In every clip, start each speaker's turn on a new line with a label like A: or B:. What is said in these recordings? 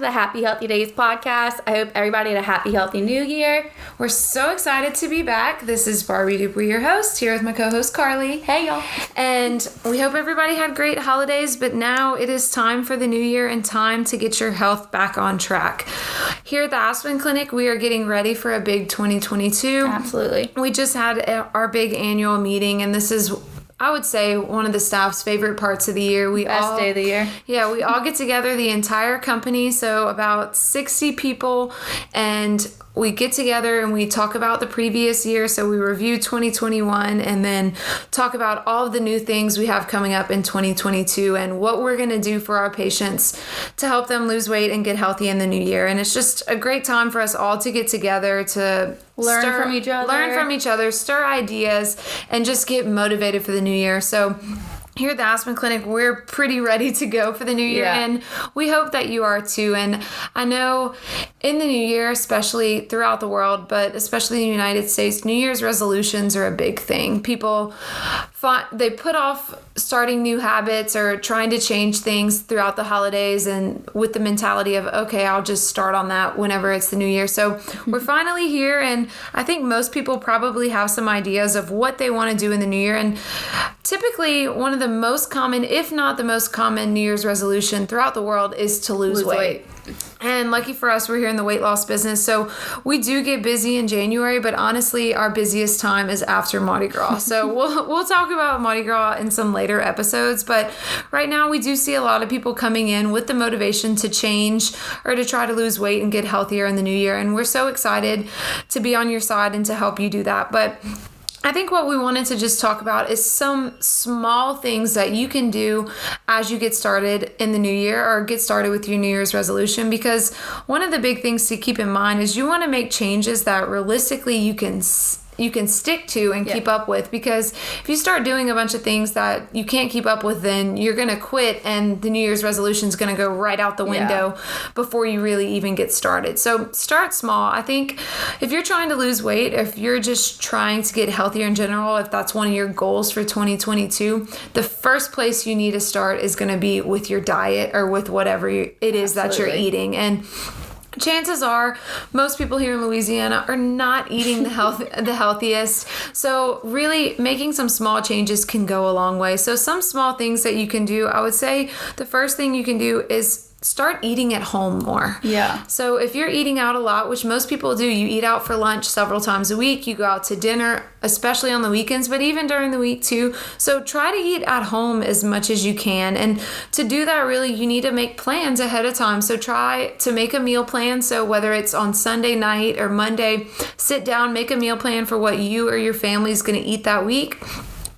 A: to the Happy Healthy Days podcast. I hope everybody had a happy, healthy new year.
B: We're so excited to be back. This is Barbie Dupree, your host, here with my co-host Carly.
A: Hey, y'all.
B: And we hope everybody had great holidays, but now it is time for the new year and time to get your health back on track. Here at the Aspen Clinic, we are getting ready for a big 2022.
A: Absolutely.
B: We just had our big annual meeting, and this is, I would say, one of the staff's favorite parts of the year.
A: Best day of the year.
B: Yeah, we all get together, the entire company, so about 60 people, and we get together and we talk about the previous year. So we review 2021 and then talk about all of the new things we have coming up in 2022 and what we're going to do for our patients to help them lose weight and get healthy in the new year. And it's just a great time for us all to get together to
A: learn from each other,
B: stir ideas, and just get motivated for the new year. So here at the Aspen Clinic, we're pretty ready to go for the new year, and we hope that you are too. And I know in the new year, especially throughout the world, but especially in the United States, New Year's resolutions are a big thing. People they put off starting new habits or trying to change things throughout the holidays, and with the mentality of, okay, I'll just start on that whenever it's the new year. So we're finally here, and I think most people probably have some ideas of what they want to do in the new year. And typically one of the most common, if not the most common, New Year's resolution throughout the world is to lose weight. And lucky for us, we're here in the weight loss business, so we do get busy in January, but honestly, our busiest time is after Mardi Gras. So we'll talk about Mardi Gras in some later episodes, but right now we do see a lot of people coming in with the motivation to change or to try to lose weight and get healthier in the new year, and we're so excited to be on your side and to help you do that. But I think what we wanted to just talk about is some small things that you can do as you get started in the new year or get started with your New Year's resolution, because one of the big things to keep in mind is you want to make changes that realistically you can stick to and keep up with, because if you start doing a bunch of things that you can't keep up with, then you're going to quit and the New Year's resolution is going to go right out the window before you really even get started. So start small. I think if you're trying to lose weight, if you're just trying to get healthier in general, if that's one of your goals for 2022, the first place you need to start is going to be with your diet or with whatever it is that you're eating. And chances are most people here in Louisiana are not eating the healthiest. So really making some small changes can go a long way. So some small things that you can do, I would say the first thing you can do is start eating at home more.
A: Yeah.
B: So if you're eating out a lot, which most people do, you eat out for lunch several times a week, you go out to dinner, especially on the weekends, but even during the week too. So try to eat at home as much as you can. And to do that, really, you need to make plans ahead of time. So try to make a meal plan. So whether it's on Sunday night or Monday, sit down, make a meal plan for what you or your family is going to eat that week.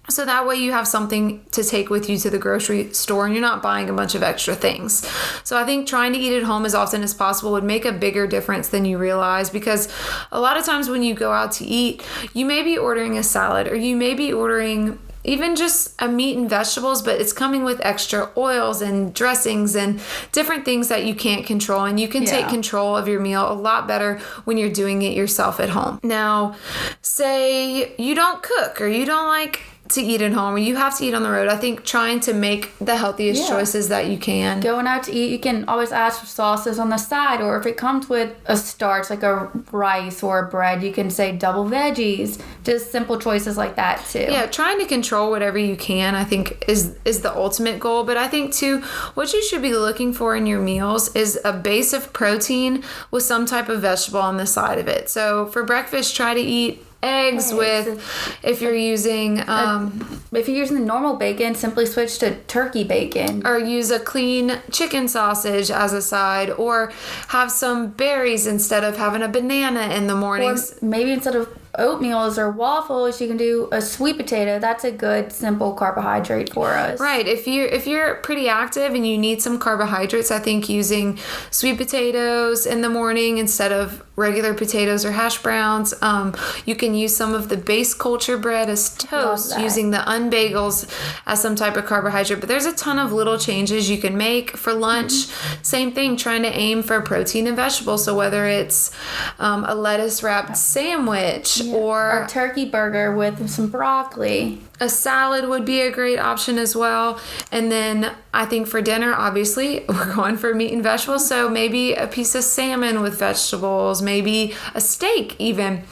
B: So that way you have something to take with you to the grocery store and you're not buying a bunch of extra things. So I think trying to eat at home as often as possible would make a bigger difference than you realize, because a lot of times when you go out to eat, you may be ordering a salad or you may be ordering even just a meat and vegetables, but it's coming with extra oils and dressings and different things that you can't control. And you can take control of your meal a lot better when you're doing it yourself at home. Now, say you don't cook or you don't like to eat at home or you have to eat on the road. I think trying to make the healthiest choices that you can.
A: Going out to eat, you can always ask for sauces on the side, or if it comes with a starch like a rice or a bread, you can say double veggies. Just simple choices like that too.
B: Yeah, trying to control whatever you can, I think is the ultimate goal. But I think too, what you should be looking for in your meals is a base of protein with some type of vegetable on the side of it. So for breakfast, try to eat eggs with, if you're using
A: the normal bacon, simply switch to turkey bacon,
B: or use a clean chicken sausage as a side, or have some berries instead of having a banana in the mornings.
A: Or maybe instead of oatmeals or waffles, you can do a sweet potato. That's a good simple carbohydrate for us.
B: Right. If you're pretty active and you need some carbohydrates, I think using sweet potatoes in the morning instead of regular potatoes or hash browns. You can use some of the base culture bread as toast, using the unbagels as some type of carbohydrate. But there's a ton of little changes you can make for lunch. Same thing, trying to aim for protein and vegetables. So whether it's a lettuce wrapped sandwich or
A: a turkey burger with some broccoli.
B: A salad would be a great option as well. And then I think for dinner, obviously, we're going for meat and vegetables. So maybe a piece of salmon with vegetables, maybe a steak even.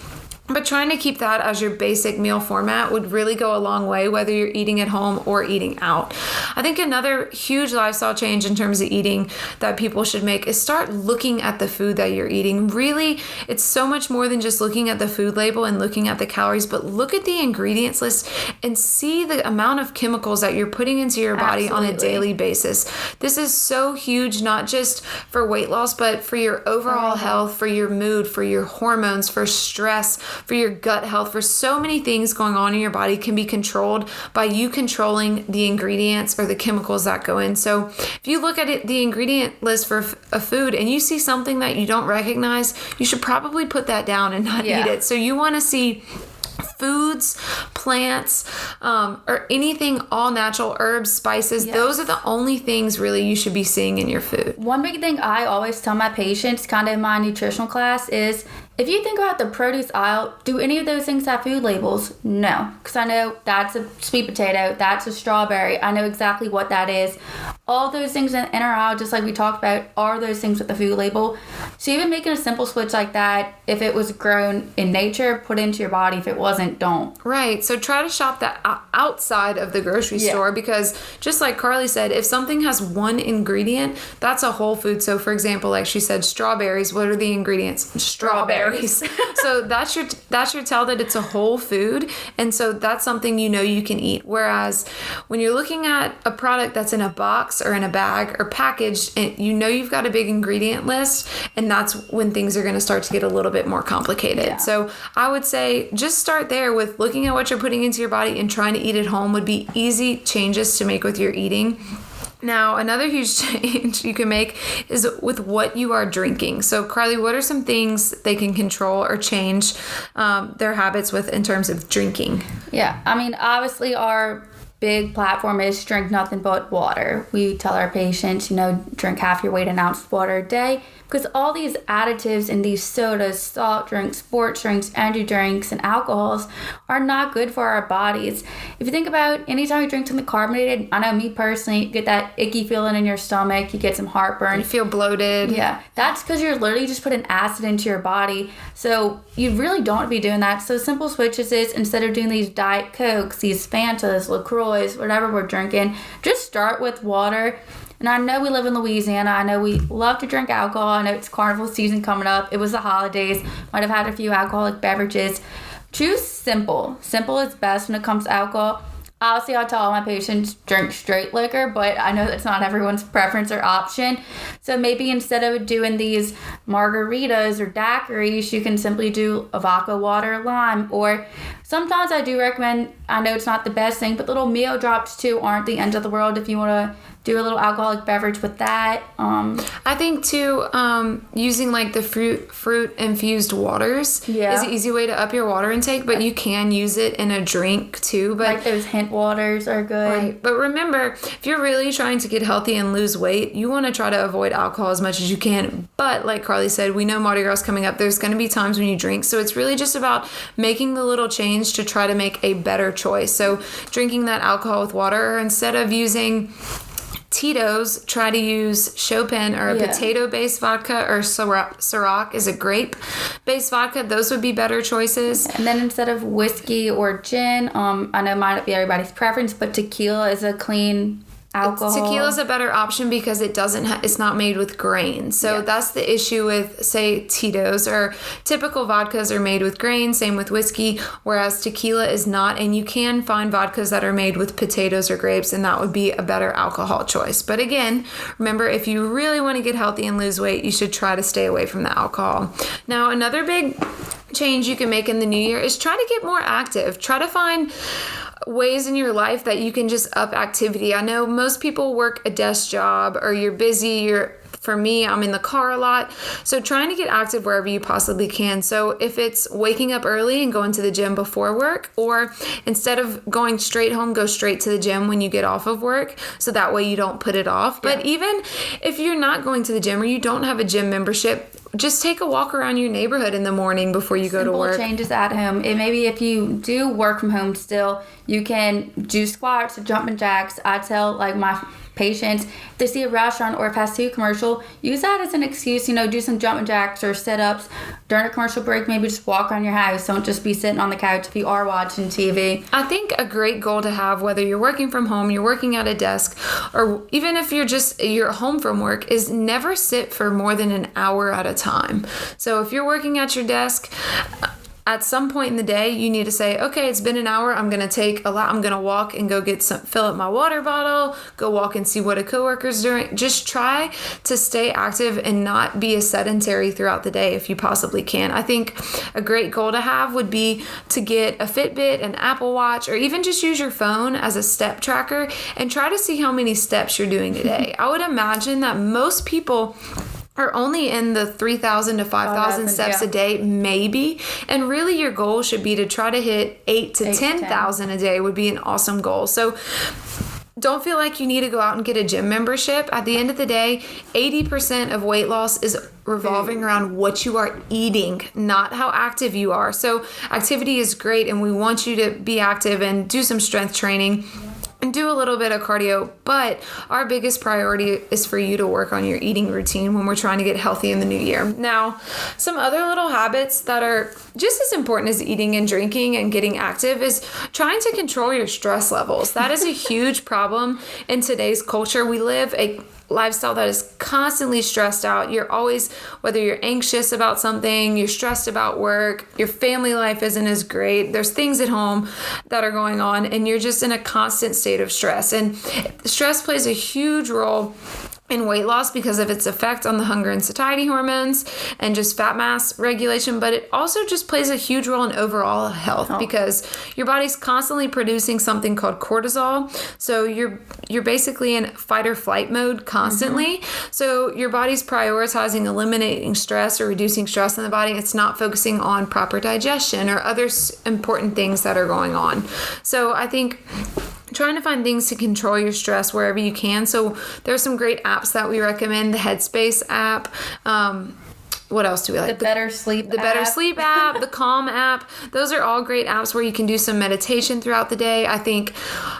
B: But trying to keep that as your basic meal format would really go a long way, whether you're eating at home or eating out. I think another huge lifestyle change in terms of eating that people should make is start looking at the food that you're eating. Really, it's so much more than just looking at the food label and looking at the calories, but look at the ingredients list and see the amount of chemicals that you're putting into your body on a daily basis. This is so huge, not just for weight loss, but for your overall health, for your mood, for your hormones, for stress, for your gut health, for so many things going on in your body can be controlled by you controlling the ingredients or the chemicals that go in. So if you look at the ingredient list for a food and you see something that you don't recognize, you should probably put that down and not eat it. So you want to see foods, plants, or anything all natural, herbs, spices. Yes. Those are the only things really you should be seeing in your food.
A: One big thing I always tell my patients kind of in my nutritional class is, if you think about the produce aisle, do any of those things have food labels? No, because I know that's a sweet potato, that's a strawberry. I know exactly what that is. All those things in our aisle, just like we talked about, are those things with the food label. So even making a simple switch like that, if it was grown in nature, put it into your body. If it wasn't, don't.
B: Right. So try to shop that outside of the grocery store, because just like Carly said, if something has one ingredient, that's a whole food. So for example, like she said, strawberries, what are the ingredients? Strawberries. So that's your tell that it's a whole food, and so that's something you can eat. Whereas when you're looking at a product that's in a box or in a bag or packaged, and you've got a big ingredient list, and that's when things are going to start to get a little bit more complicated. Yeah. So I would say just start there with looking at what you're putting into your body and trying to eat at home would be easy changes to make with your eating. Now, another huge change you can make is with what you are drinking. So, Carly, what are some things they can control or change their habits with in terms of drinking?
A: Yeah, I mean, obviously our big platform is drink nothing but water. We tell our patients, drink half your weight in ounce of water a day, because all these additives in these sodas, salt drinks, sports drinks, energy drinks, and alcohols are not good for our bodies. If you think about anytime you drink something carbonated, I know me personally, you get that icky feeling in your stomach, you get some heartburn.
B: You feel bloated.
A: Yeah, that's because you're literally just putting acid into your body. So you really don't be doing that. So simple switches is, instead of doing these Diet Cokes, these Fantas, LaCroix, whatever we're drinking, just start with water. And I know we live in Louisiana. I know we love to drink alcohol. I know it's carnival season coming up. It was the holidays. Might have had a few alcoholic beverages. Choose simple. Simple is best when it comes to alcohol. Obviously, I'll tell all my patients drink straight liquor, but I know that's not everyone's preference or option. So maybe instead of doing these margaritas or daiquiris, you can simply do a vodka, water, lime. Or sometimes I do recommend, I know it's not the best thing, but little meal drops too aren't the end of the world if you want to do a little alcoholic beverage with that.
B: I think too, using like the fruit infused waters is an easy way to up your water intake, but you can use it in a drink too. But
A: like those hint waters are good.
B: Right. But remember, if you're really trying to get healthy and lose weight, you want to try to avoid alcohol as much as you can. But like Carly said, we know Mardi Gras coming up. There's going to be times when you drink. So it's really just about making the little change to try to make a better choice. So drinking that alcohol with water, or instead of using Tito's, try to use Chopin or a potato-based vodka, or Ciroc is a grape-based vodka. Those would be better choices.
A: And then instead of whiskey or gin, I know it might not be everybody's preference, but tequila is a clean alcohol.
B: Tequila is a better option because it's not made with grain. So that's the issue with, say, Tito's, or typical vodkas are made with grain, same with whiskey, whereas tequila is not. And you can find vodkas that are made with potatoes or grapes, and that would be a better alcohol choice. But again, remember, if you really want to get healthy and lose weight, you should try to stay away from the alcohol. Now, another big change you can make in the new year is try to get more active. Try to find ways in your life that you can just up activity. I know most people work a desk job, or you're busy, for me, I'm in the car a lot. So trying to get active wherever you possibly can. So if it's waking up early and going to the gym before work, or instead of going straight home, go straight to the gym when you get off of work. So that way you don't put it off. But even if you're not going to the gym, or you don't have a gym membership, just take a walk around your neighborhood in the morning before you go to work.
A: Simple changes at home. And maybe if you do work from home still, you can do squats or jumping jacks. I tell like my patients, if they see a restaurant or a fast food commercial, use that as an excuse, do some jumping jacks or sit-ups during a commercial break. Maybe just walk around your house. Don't just be sitting on the couch if you are watching TV.
B: I think a great goal to have, whether you're working from home, you're working at a desk, or even if you're home from work, is never sit for more than an hour at a time. So if you're working at your desk, at some point in the day, you need to say, okay, it's been an hour. I'm going to walk and go fill up my water bottle, go walk and see what a coworker's doing. Just try to stay active and not be a sedentary throughout the day if you possibly can. I think a great goal to have would be to get a Fitbit, an Apple Watch, or even just use your phone as a step tracker and try to see how many steps you're doing today. I would imagine that most people are only in the 3,000 to 5,000 steps a day, maybe. And really your goal should be to try to hit 8 to 10,000 a day would be an awesome goal. So don't feel like you need to go out and get a gym membership. At the end of the day, 80% of weight loss is revolving around what you are eating, not how active you are. So activity is great, and we want you to be active and do some strength training and do a little bit of cardio, but our biggest priority is for you to work on your eating routine when we're trying to get healthy in the new year. Now, some other little habits that are just as important as eating and drinking and getting active is trying to control your stress levels. That is a huge problem in today's culture. We live a lifestyle that is constantly stressed out. You're always, whether you're anxious about something, you're stressed about work, your family life isn't as great, there's things at home that are going on, and you're just in a constant state of stress. And stress plays a huge role in weight loss because of its effect on the hunger and satiety hormones and just fat mass regulation, but it also just plays a huge role in overall health because your body's constantly producing something called cortisol. So you're basically in fight or flight mode constantly. So your body's prioritizing eliminating stress or reducing stress in the body. It's not focusing on proper digestion or other important things that are going on. So I think trying to find things to control your stress wherever you can. So there's some great apps that we recommend. The Headspace app. What else do we like?
A: The Better Sleep
B: app, the Calm app. Those are all great apps where you can do some meditation throughout the day. I think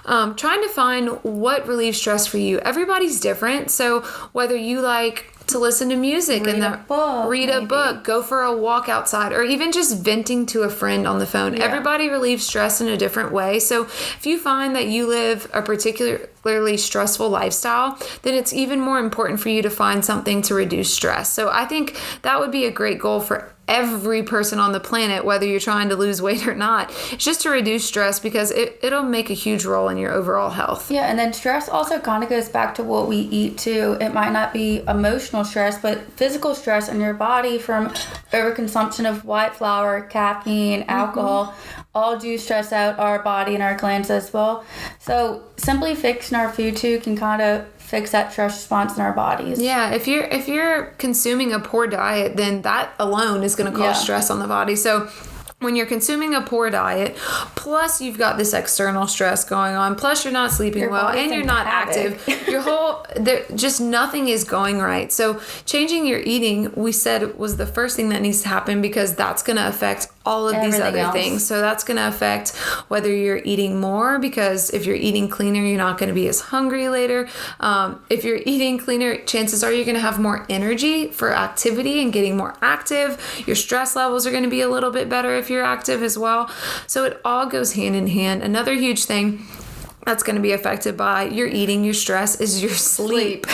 B: trying to find what relieves stress for you. Everybody's different. So whether you like to listen to music, read a book, go for a walk outside, or even just venting to a friend on the phone. Yeah. Everybody relieves stress in a different way. So if you find that you live a particularly stressful lifestyle, then it's even more important for you to find something to reduce stress. So I think that would be a great goal for every person on the planet, whether you're trying to lose weight or not. It's just to reduce stress because it'll make a huge role in your overall health.
A: Yeah, and then stress also kind of goes back to what we eat too. It might not be emotional stress, but physical stress on your body from overconsumption of white flour, caffeine, alcohol, all do stress out our body and our glands as well. So simply fixing our food too can kind of fix that stress response in our bodies.
B: Yeah, if you're consuming a poor diet, then that alone is going to cause stress on the body. So when you're consuming a poor diet, plus you've got this external stress going on, plus you're not sleeping well, and you're not active, just nothing is going right. So changing your eating, we said, was the first thing that needs to happen because that's going to affect all of these other things. So that's going to affect whether you're eating more, because if you're eating cleaner, you're not going to be as hungry later. If you're eating cleaner, chances are you're going to have more energy for activity and getting more active. Your stress levels are going to be a little bit better if you're active as well. So it all goes hand in hand. Another huge thing that's going to be affected by your eating, your stress, is your sleep.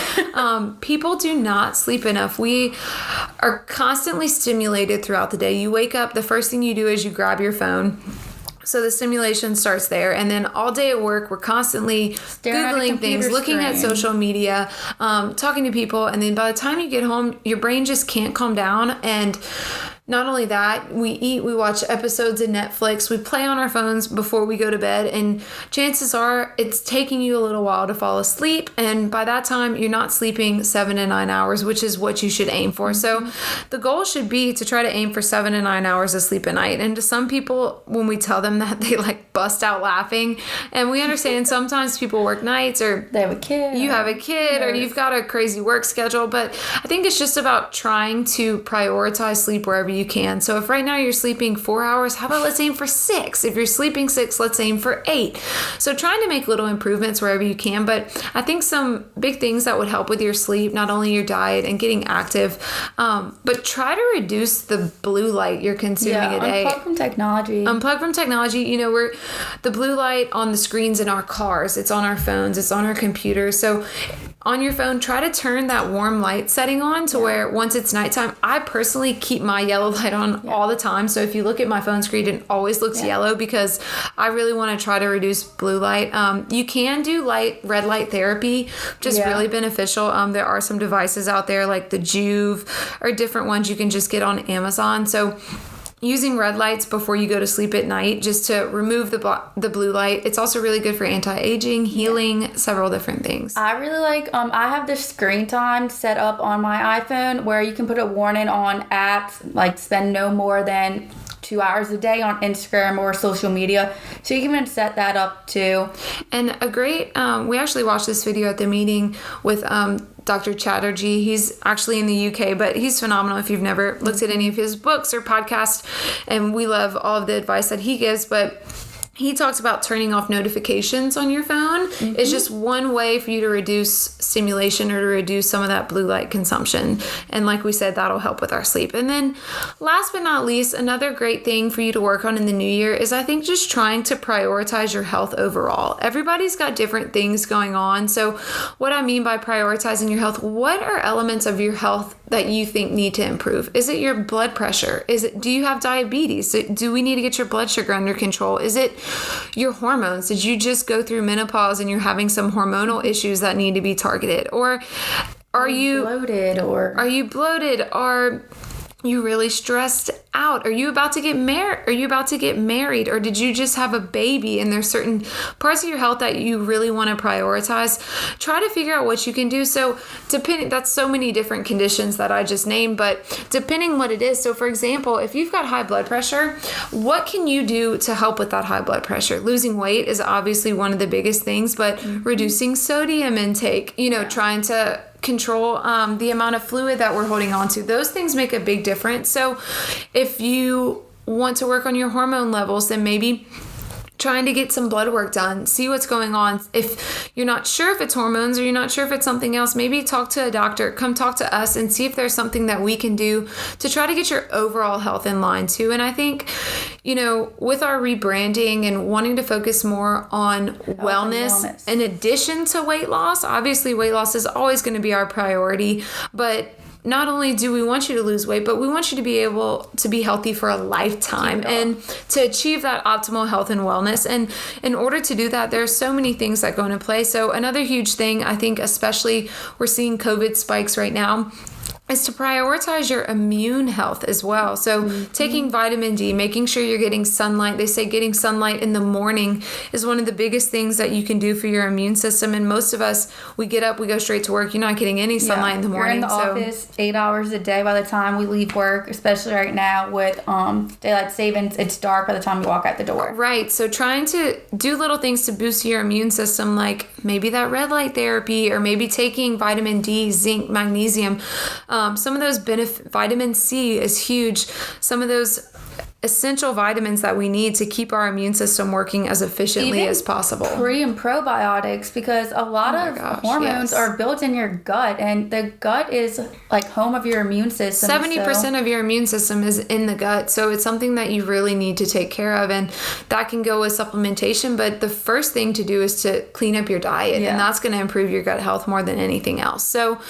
B: People do not sleep enough. We are constantly stimulated throughout the day. You wake up, the first thing you do is you grab your phone. So the stimulation starts there. And then all day at work, we're constantly Googling things, looking at social media, talking to people. And then by the time you get home, your brain just can't calm down. And Not only that, we eat, we watch episodes of Netflix, we play on our phones before we go to bed, and chances are it's taking you a little while to fall asleep, and by that time you're not sleeping 7 to 9 hours, which is what you should aim for. So the goal should be to try to aim for 7 to 9 hours of sleep a night. And to some people, when we tell them that, they like bust out laughing. And we understand sometimes people work nights, or
A: they have a kid,
B: you have a kid, or you've got a crazy work schedule. But I think it's just about trying to prioritize sleep wherever you can. So if right now you're sleeping 4 hours, how about let's aim for 6? If you're sleeping 6, let's aim for 8. So trying to make little improvements wherever you can. But I think some big things that would help with your sleep, not only your diet and getting active, but try to reduce the blue light you're consuming a day.
A: Unplug from technology.
B: Unplug from technology. You know, we're the blue light on the screens in our cars, it's on our phones, it's on our computers. So on your phone, try to turn that warm light setting on to where once it's nighttime, I personally keep my yellow light on all the time. So if you look at my phone screen, it always looks yellow because I really want to try to reduce blue light. You can do red light therapy, which is really beneficial. There are some devices out there like the Juve or different ones you can just get on Amazon. So using red lights before you go to sleep at night just to remove the blue light. It's also really good for anti-aging, healing, several different things.
A: I really like, I have this screen time set up on my iPhone where you can put a warning on apps, like spend no more than 2 hours a day on Instagram or social media. So you can even set that up too.
B: And a great, we actually watched this video at the meeting with Dr. Chatterjee. He's actually in the UK, but he's phenomenal if you've never looked at any of his books or podcasts. And we love all of the advice that he gives, but he talks about turning off notifications on your phone. It's just one way for you to reduce stimulation or to reduce some of that blue light consumption. And like we said, that'll help with our sleep. And then last but not least, another great thing for you to work on in the new year is I think just trying to prioritize your health overall. Everybody's got different things going on. So what I mean by prioritizing your health, what are elements of your health that you think need to improve? Is it your blood pressure? Do you have diabetes? Do we need to get your blood sugar under control? Is it your hormones? Did you just go through menopause and you're having some hormonal issues that need to be targeted? Or are you
A: bloated? Or
B: are you bloated? Are you really stressed out? Are you about to get married? Or did you just have a baby and there's certain parts of your health that you really want to prioritize? Try to figure out what you can do. So that's so many different conditions that I just named, but depending what it is. So for example, if you've got high blood pressure, what can you do to help with that high blood pressure? Losing weight is obviously one of the biggest things, but reducing sodium intake, trying to control the amount of fluid that we're holding on to. Those things make a big difference. So if you want to work on your hormone levels, then maybe trying to get some blood work done, see what's going on. If you're not sure if it's hormones or you're not sure if it's something else, maybe talk to a doctor, come talk to us and see if there's something that we can do to try to get your overall health in line too. And I think, with our rebranding and wanting to focus more on wellness in addition to weight loss, obviously weight loss is always going to be our priority, but not only do we want you to lose weight, but we want you to be able to be healthy for a lifetime and to achieve that optimal health and wellness. And in order to do that, there are so many things that go into play. So another huge thing, I think, especially we're seeing COVID spikes right now, is to prioritize your immune health as well. So taking vitamin D, making sure you're getting sunlight. They say getting sunlight in the morning is one of the biggest things that you can do for your immune system. And most of us, we get up, we go straight to work. You're not getting any sunlight in the morning.
A: You're in the office 8 hours a day by the time we leave work, especially right now with daylight savings. It's dark by the time you walk out the door.
B: Right. So trying to do little things to boost your immune system, like maybe that red light therapy, or maybe taking vitamin D, zinc, magnesium. Some of those vitamin C is huge. Some of those essential vitamins that we need to keep our immune system working as efficiently as possible.
A: Pre and probiotics, because a lot of hormones are built in your gut, and the gut is like home of your immune system.
B: 70% of your immune system is in the gut, so it's something that you really need to take care of, and that can go with supplementation, but the first thing to do is to clean up your diet, and that's going to improve your gut health more than anything else. So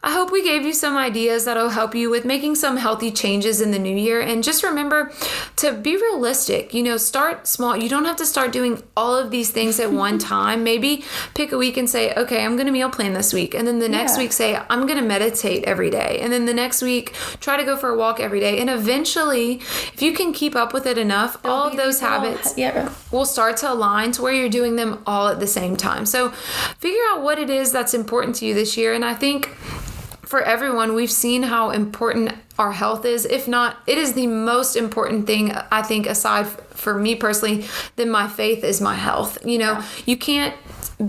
B: I hope we gave you some ideas that'll help you with making some healthy changes in the new year. And just remember, to be realistic. Start small. You don't have to start doing all of these things at one time. Maybe pick a week and say, okay, I'm going to meal plan this week. And then the next week say, I'm going to meditate every day. And then the next week, try to go for a walk every day. And eventually, if you can keep up with it enough, all of those habits will start to align to where you're doing them all at the same time. So figure out what it is that's important to you this year. And I think for everyone, we've seen how important our health is. If not, it is the most important thing, I think, aside for me personally, than my faith is my health. You can't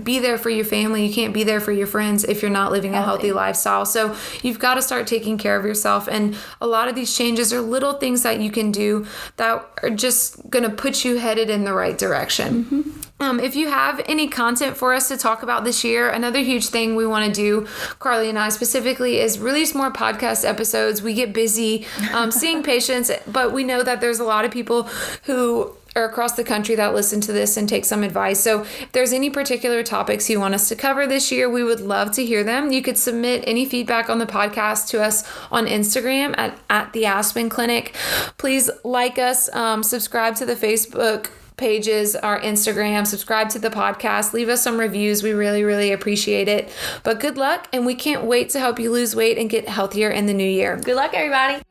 B: be there for your family. You can't be there for your friends if you're not living a healthy lifestyle. So you've got to start taking care of yourself. And a lot of these changes are little things that you can do that are just going to put you headed in the right direction. Mm-hmm. If you have any content for us to talk about this year, another huge thing we want to do, Carly and I specifically, is release more podcast episodes. We get busy seeing patients, but we know that there's a lot of people who are across the country that listen to this and take some advice. So if there's any particular topics you want us to cover this year, we would love to hear them. You could submit any feedback on the podcast to us on Instagram at the Aspen Clinic. Please like us, subscribe to the Facebook pages, our Instagram, subscribe to the podcast, leave us some reviews. We really, really appreciate it. But good luck, and we can't wait to help you lose weight and get healthier in the new year.
A: Good luck, everybody.